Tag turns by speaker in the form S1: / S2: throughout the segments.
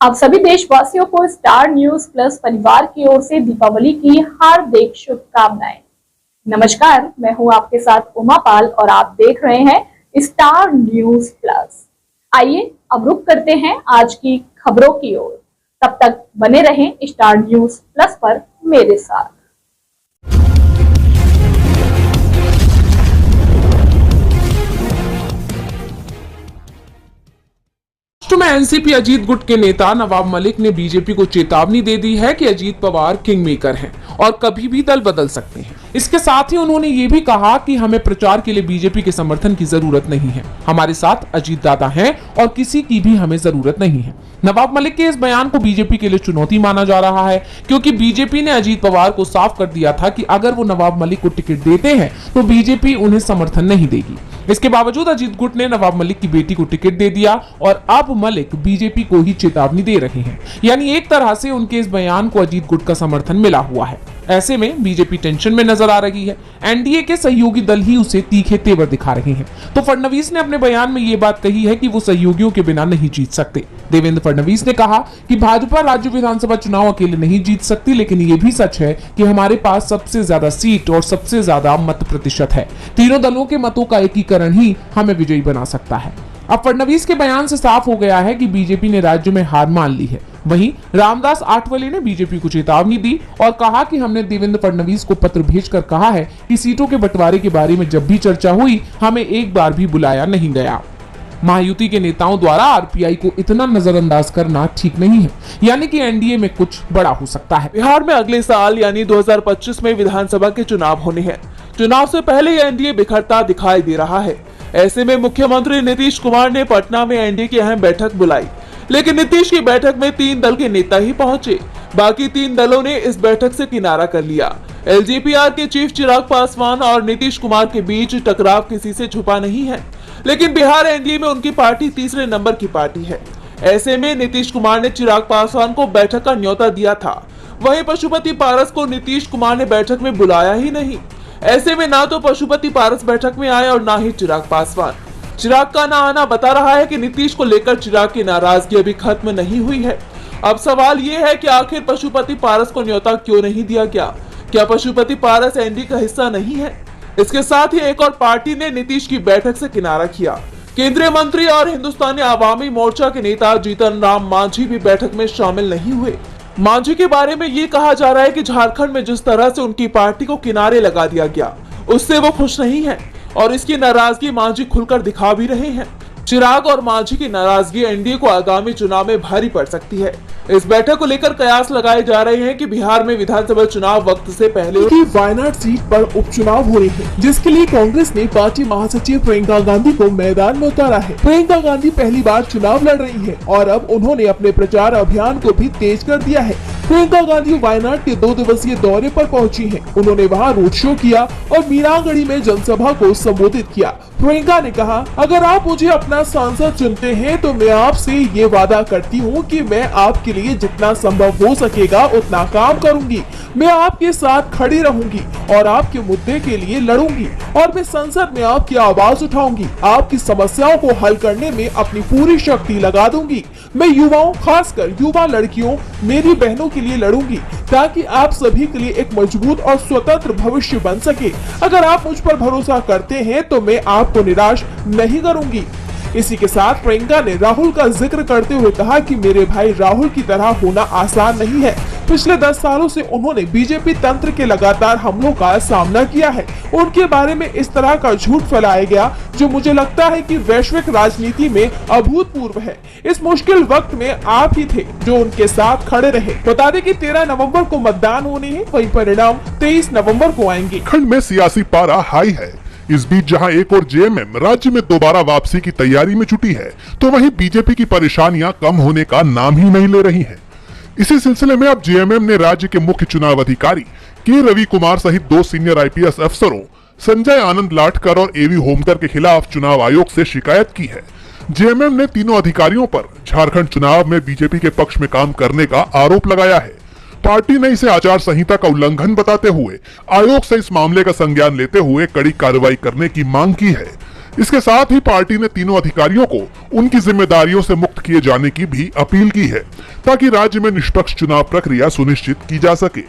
S1: आप सभी देशवासियों को स्टार न्यूज प्लस परिवार की ओर से दीपावली की हार्दिक शुभकामनाएं। नमस्कार, मैं हूं आपके साथ उमा पाल और आप देख रहे हैं स्टार न्यूज प्लस। आइए अब रुक करते हैं आज की खबरों की ओर। तब तक बने रहें स्टार न्यूज प्लस पर मेरे साथ।
S2: में एनसीपी अजीत गुट के नेता नवाब मलिक ने बीजेपी को चेतावनी दे दी है कि अजीत पवार किंग मेकर हैं और कभी भी दल बदल सकते हैं। इसके साथ ही उन्होंने ये भी कहा कि हमें प्रचार के लिए बीजेपी के समर्थन की जरूरत नहीं है, हमारे साथ अजीत दादा हैं और किसी की भी हमें जरूरत नहीं है। नवाब मलिक के इस बयान को बीजेपी के लिए चुनौती माना जा रहा है, क्योंकि बीजेपी ने अजीत पवार को साफ कर दिया था कि अगर वो नवाब मलिक को टिकट देते हैं तो बीजेपी उन्हें समर्थन नहीं देगी। इसके बावजूद अजीत गुट ने नवाब मलिक की बेटी को टिकट दे दिया और अब मलिक बीजेपी को ही चेतावनी दे रहे हैं। यानी एक तरह से उनके इस बयान को अजीत गुट का समर्थन मिला हुआ है। ऐसे में बीजेपी टेंशन में नजर आ रही है। एनडीए के सहयोगी दल ही उसे तीखे तेवर दिखा रहे हैं। तो फडणवीस ने अपने बयान में ये बात कही है कि वो सहयोगियों के बिना नहीं जीत सकते। देवेंद्र फडणवीस ने कहा कि भाजपा राज्य विधानसभा चुनाव अकेले नहीं जीत सकती, लेकिन ये भी सच है कि हमारे पास सबसे ज्यादा सीट और सबसे ज्यादा मत प्रतिशत है। तीनों दलों के मतों का एकीकरण ही हमें विजयी बना सकता है। अब फडणवीस के बयान से साफ हो गया है कि बीजेपी ने राज्य में हार मान ली है। वहीं रामदास आठवले ने बीजेपी को चेतावनी दी और कहा कि हमने देवेंद्र फडणवीस को पत्र भेजकर कहा है कि सीटों के बंटवारे के बारे में जब भी चर्चा हुई हमें एक बार भी बुलाया नहीं गया। महायुति के नेताओं द्वारा आरपीआई को इतना नजरअंदाज करना ठीक नहीं है, यानी कि एनडीए में कुछ बड़ा हो सकता है।
S3: बिहार में अगले साल यानी 2025 में विधानसभा के चुनाव होने हैं। चुनाव से पहले ही एनडीए बिखरता दिखाई दे रहा है। ऐसे में मुख्यमंत्री नीतीश कुमार ने पटना में एनडीए की अहम बैठक बुलाई, लेकिन नीतीश की बैठक में 3 दल के नेता ही पहुंचे। बाकी 3 दलों ने इस बैठक से किनारा कर लिया। एलजेपीआर के चीफ चिराग पासवान और नीतीश कुमार के बीच टकराव किसी से छुपा नहीं है, लेकिन बिहार एनडीए में उनकी पार्टी तीसरे नंबर की पार्टी है। ऐसे में नीतीश कुमार ने चिराग पासवान को बैठक का न्योता दिया था, वहीं पशुपति पारस को नीतीश कुमार ने बैठक में बुलाया ही नहीं। ऐसे में ना तो पशुपति पारस बैठक में आए और ना ही चिराग पासवान। चिराग का ना आना बता रहा है कि नीतीश को लेकर चिराग की नाराजगी अभी खत्म नहीं हुई है। अब सवाल ये है कि आखिर पशुपति पारस को न्योता क्यों नहीं दिया गया? क्या पशुपति पारस एनडीए का हिस्सा नहीं है? इसके साथ ही एक और पार्टी ने नीतीश की बैठक से किनारा किया। केंद्रीय मंत्री और हिंदुस्तानी आवामी मोर्चा के नेता जीतन राम मांझी भी बैठक में शामिल नहीं हुए। मांझी के बारे में ये कहा जा रहा है कि झारखंड में जिस तरह से उनकी पार्टी को किनारे लगा दिया गया, उससे वो खुश नहीं है और इसकी नाराजगी मांझी खुलकर दिखा भी रहे हैं। चिराग और मांझी की नाराजगी एनडीए को आगामी चुनाव में भारी पड़ सकती है। इस बैठक को लेकर कयास लगाए जा रहे हैं कि बिहार में विधानसभा चुनाव वक्त से पहले
S4: की वायनाड सीट पर उपचुनाव हो रहे हैं, जिसके लिए कांग्रेस ने पार्टी महासचिव प्रियंका गांधी को मैदान में उतारा है। प्रियंका गांधी पहली बार चुनाव लड़ रही है और अब उन्होंने अपने प्रचार अभियान को भी तेज कर दिया है। प्रियंका गांधी वायनाड के 2 दिवसीय दौरे पर पहुंची हैं। उन्होंने वहां रोड शो किया और मीनागढ़ी में जनसभा को संबोधित किया। प्रियंका ने कहा, अगर आप मुझे अपना सांसद चुनते हैं तो मैं आपसे ये वादा करती हूँ कि मैं आपके लिए जितना संभव हो सकेगा उतना काम करूंगी। मैं आपके साथ खड़ी रहूंगी और आपके मुद्दे के लिए लड़ूंगी और मैं संसद में आपकी आवाज उठाऊंगी। आपकी समस्याओं को हल करने में अपनी पूरी शक्ति लगा दूंगी। मैं युवाओं, खासकर युवा लड़कियों, मेरी बहनों के लिए लड़ूंगी ताकि आप सभी के लिए एक मजबूत और स्वतंत्र भविष्य बन सके। अगर आप मुझ पर भरोसा करते हैं तो मैं आपको निराश नहीं करूंगी। इसी के साथ प्रियंका ने राहुल का जिक्र करते हुए कहा कि मेरे भाई राहुल की तरह होना आसान नहीं है। पिछले 10 सालों से उन्होंने बीजेपी तंत्र के लगातार हमलों का सामना किया है। उनके बारे में इस तरह का झूठ फैलाया गया जो मुझे लगता है कि वैश्विक राजनीति में अभूतपूर्व है। इस मुश्किल वक्त में आप ही थे जो उनके साथ खड़े रहे। बता दें कि 13 नवंबर को मतदान होने हैं, वही परिणाम 23 नवंबर को आएंगे।
S5: खंड में सियासी पारा हाई है। इस बीच जहां एक और जेएमएम राज्य में दोबारा वापसी की तैयारी में जुटी है, तो वहीं बीजेपी की परेशानियां कम होने का नाम ही नहीं ले रही हैं। इसी सिलसिले में अब जेएमएम ने राज्य के मुख्य चुनाव अधिकारी के रवि कुमार सहित 2 सीनियर आईपीएस अफसरों संजय आनंद लाटकर और एवी होमकर के खिलाफ चुनाव आयोग से शिकायत की है। जेएमएम ने तीनों अधिकारियों पर झारखंड चुनाव में बीजेपी के पक्ष में काम करने का आरोप लगाया है। पार्टी ने इसे आचार संहिता का उल्लंघन बताते हुए आयोग से इस मामले का संज्ञान लेते हुए कड़ी कार्रवाई करने की मांग की है। इसके साथ ही पार्टी ने तीनों अधिकारियों को उनकी जिम्मेदारियों से मुक्त किए जाने की भी अपील की है ताकि राज्य में निष्पक्ष चुनाव प्रक्रिया सुनिश्चित की जा सके।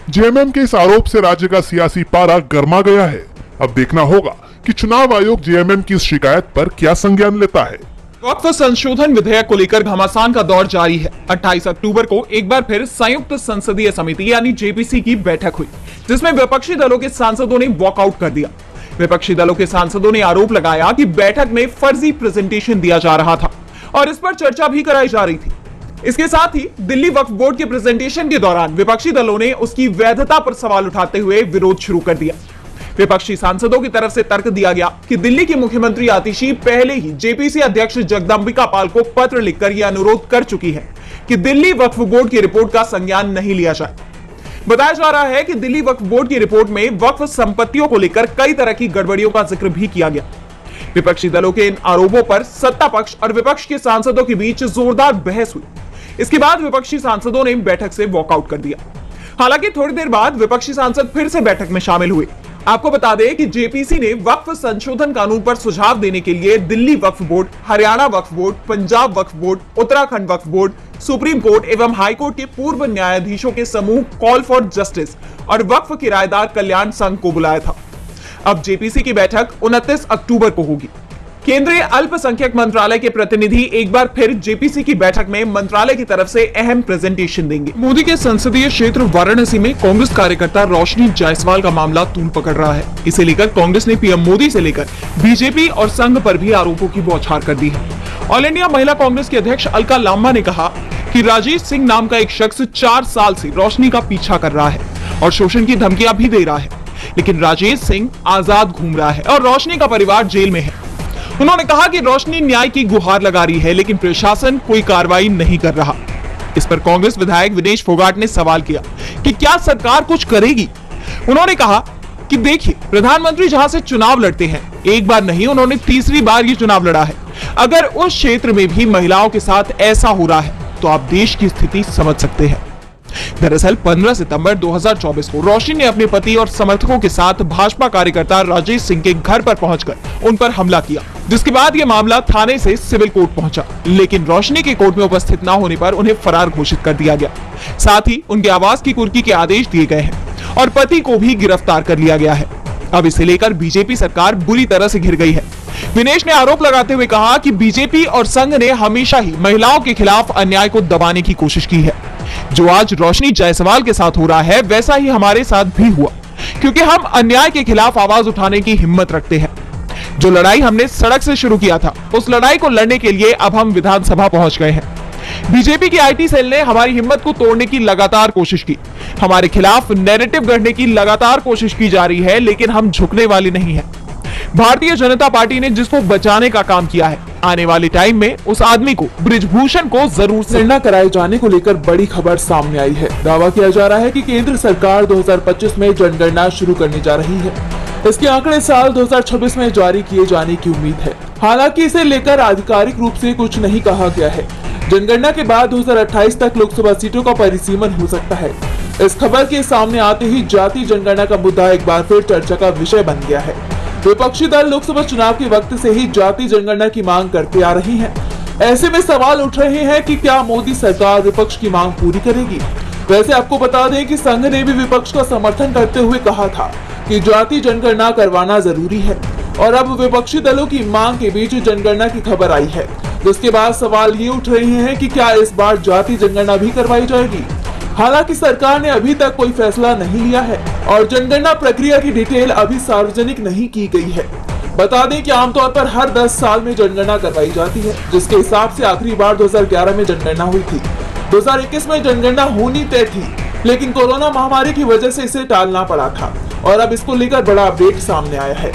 S5: जेएमएम के इस आरोप से राज्य का सियासी पारा गर्मा गया है। अब देखना होगा कि चुनाव आयोग जेएमएम की इस शिकायत पर क्या संज्ञान लेता है।
S3: वक्फ संशोधन विधेयक को लेकर घमासान का दौर जारी है। 28 अक्टूबर को एक बार फिर संयुक्त संसदीय समिति यानी जेपीसी की बैठक हुई, जिसमें विपक्षी दलों के सांसदों ने वॉकआउट कर दिया। विपक्षी दलों के सांसदों ने आरोप लगाया कि बैठक में फर्जी प्रेजेंटेशन दिया जा रहा था और इस पर चर्चा भी कराई जा रही थी। इसके साथ ही दिल्ली वक्फ बोर्ड के प्रेजेंटेशन के दौरान विपक्षी दलों ने उसकी वैधता पर सवाल उठाते हुए विरोध शुरू कर दिया। विपक्षी सांसदों की तरफ से तर्क दिया गया कि दिल्ली की मुख्यमंत्री आतिशी पहले ही जेपीसी अध्यक्ष जगदंबिका पाल को पत्र लिखकर यह अनुरोध कर चुकी है कि दिल्ली वक्फ बोर्ड की रिपोर्ट का संज्ञान नहीं लिया जाए। बताया जा रहा है कि दिल्ली वक्फ बोर्ड की रिपोर्ट में वक्फ संपत्तियों को लेकर कई तरह की गड़बड़ियों का जिक्र भी किया गया। विपक्षी दलों के इन आरोपों पर सत्ता पक्ष और विपक्ष के सांसदों के बीच जोरदार बहस हुई। इसके बाद विपक्षी सांसदों ने बैठक से वॉकआउट कर दिया। हालांकि थोड़ी देर बाद विपक्षी सांसद फिर से बैठक में शामिल हुए। आपको बता दें कि जेपीसी ने वक्फ संशोधन कानून पर सुझाव देने के लिए दिल्ली वक्फ बोर्ड, हरियाणा वक्फ बोर्ड, पंजाब वक्फ बोर्ड, उत्तराखंड वक्फ बोर्ड, सुप्रीम कोर्ट एवं हाई कोर्ट के पूर्व न्यायाधीशों के समूह कॉल फॉर जस्टिस और वक्फ किराएदार कल्याण संघ को बुलाया था। अब जेपीसी की बैठक 29 अक्टूबर को होगी। केंद्रीय अल्पसंख्यक मंत्रालय के प्रतिनिधि एक बार फिर जेपीसी की बैठक में मंत्रालय की तरफ से अहम प्रेजेंटेशन देंगे। मोदी के संसदीय क्षेत्र वाराणसी में कांग्रेस कार्यकर्ता रोशनी जायसवाल का मामला तूल पकड़ रहा है। इसे लेकर कांग्रेस ने पीएम मोदी से लेकर बीजेपी और संघ पर भी आरोपों की बौछार कर दी है। ऑल इंडिया महिला कांग्रेस के अध्यक्ष अलका लांबा ने कहा कि राजेश सिंह नाम का एक शख्स 4 साल से रोशनी का पीछा कर रहा है और शोषण की धमकियां भी दे रहा है, लेकिन राजेश सिंह आजाद घूम रहा है और रोशनी का परिवार जेल में है। उन्होंने कहा कि रोशनी न्याय की गुहार लगा रही है, लेकिन प्रशासन कोई कार्रवाई नहीं कर रहा। इस पर कांग्रेस विधायक विनेश फोगाट ने सवाल किया कि क्या सरकार कुछ करेगी। उन्होंने कहा कि देखिए, प्रधानमंत्री जहां से चुनाव लड़ते हैं, एक बार नहीं उन्होंने तीसरी बार ये चुनाव लड़ा है। अगर उस क्षेत्र में भी महिलाओं के साथ ऐसा हो रहा है तो आप देश की स्थिति समझ सकते हैं। दरअसल 15 सितंबर 2024 को रोशनी ने अपने पति और समर्थकों के साथ भाजपा कार्यकर्ता राजेश सिंह के घर पर पहुंचकर उन पर हमला किया, जिसके बाद यह मामला थाने से सिविल कोर्ट पहुंचा। लेकिन रोशनी के कोर्ट में उपस्थित न होने पर उन्हें फरार घोषित कर दिया गया। साथ ही उनके आवास की कुर्की के आदेश दिए गए हैं और पति को भी गिरफ्तार कर लिया गया है। अब इसे लेकर बीजेपी सरकार बुरी तरह से घिर गई है। विनेश ने आरोप लगाते हुए कहा कि बीजेपी और संघ ने हमेशा ही महिलाओं के खिलाफ अन्याय को दबाने की कोशिश की है। जो आज रोशनी जायसवाल के साथ हो रहा है, वैसा ही हमारे साथ भी हुआ, क्योंकि हम अन्याय के खिलाफ आवाज उठाने की हिम्मत रखते हैं। जो लड़ाई हमने सड़क से शुरू किया था, उस लड़ाई को लड़ने के लिए अब हम विधानसभा पहुंच गए हैं। बीजेपी की आईटी सेल ने हमारी हिम्मत को तोड़ने की लगातार कोशिश की। हमारे खिलाफ नैरेटिव गढ़ने की लगातार कोशिश की जा रही है, लेकिन हम झुकने वाले नहीं हैं। भारतीय जनता पार्टी ने जिसको बचाने का काम किया है, आने वाले टाइम में उस आदमी को, बृजभूषण को जरूर
S4: निर्णय कराए जाने को लेकर बड़ी खबर सामने आई है। दावा किया जा रहा है कि केंद्र सरकार 2025 में जनगणना शुरू करने जा रही है। इसके आंकड़े साल 2026 में जारी किए जाने की उम्मीद है। हालांकि इसे लेकर आधिकारिक रूप से कुछ नहीं कहा गया है। जनगणना के बाद 2028 तक लोकसभा सीटों का परिसीमन हो सकता है। इस खबर के सामने आते ही जाति जनगणना का मुद्दा एक बार फिर चर्चा का विषय बन गया है। विपक्षी दल लोकसभा चुनाव के वक्त से ही जाति जनगणना की मांग करते आ रही हैं। ऐसे में सवाल उठ रहे हैं कि क्या मोदी सरकार विपक्ष की मांग पूरी करेगी। वैसे आपको बता दें कि संघ ने भी विपक्ष का समर्थन करते हुए कहा था कि जाति जनगणना करवाना जरूरी है, और अब विपक्षी दलों की मांग के बीच जनगणना की खबर आई है, जिसके बाद सवाल ये उठ रहे हैं कि क्या इस बार जाति जनगणना भी करवाई जाएगी। हालांकि सरकार ने अभी तक कोई फैसला नहीं लिया है और जनगणना प्रक्रिया की डिटेल अभी सार्वजनिक नहीं की गई है। बता दें कि आमतौर पर हर 10 साल में जनगणना करवाई जाती है, जिसके हिसाब से आखिरी बार 2011 में जनगणना हुई थी। 2021 में जनगणना होनी तय थी, लेकिन कोरोना महामारी की वजह से इसे टालना पड़ा था और अब इसको लेकर बड़ा अपडेट सामने आया है।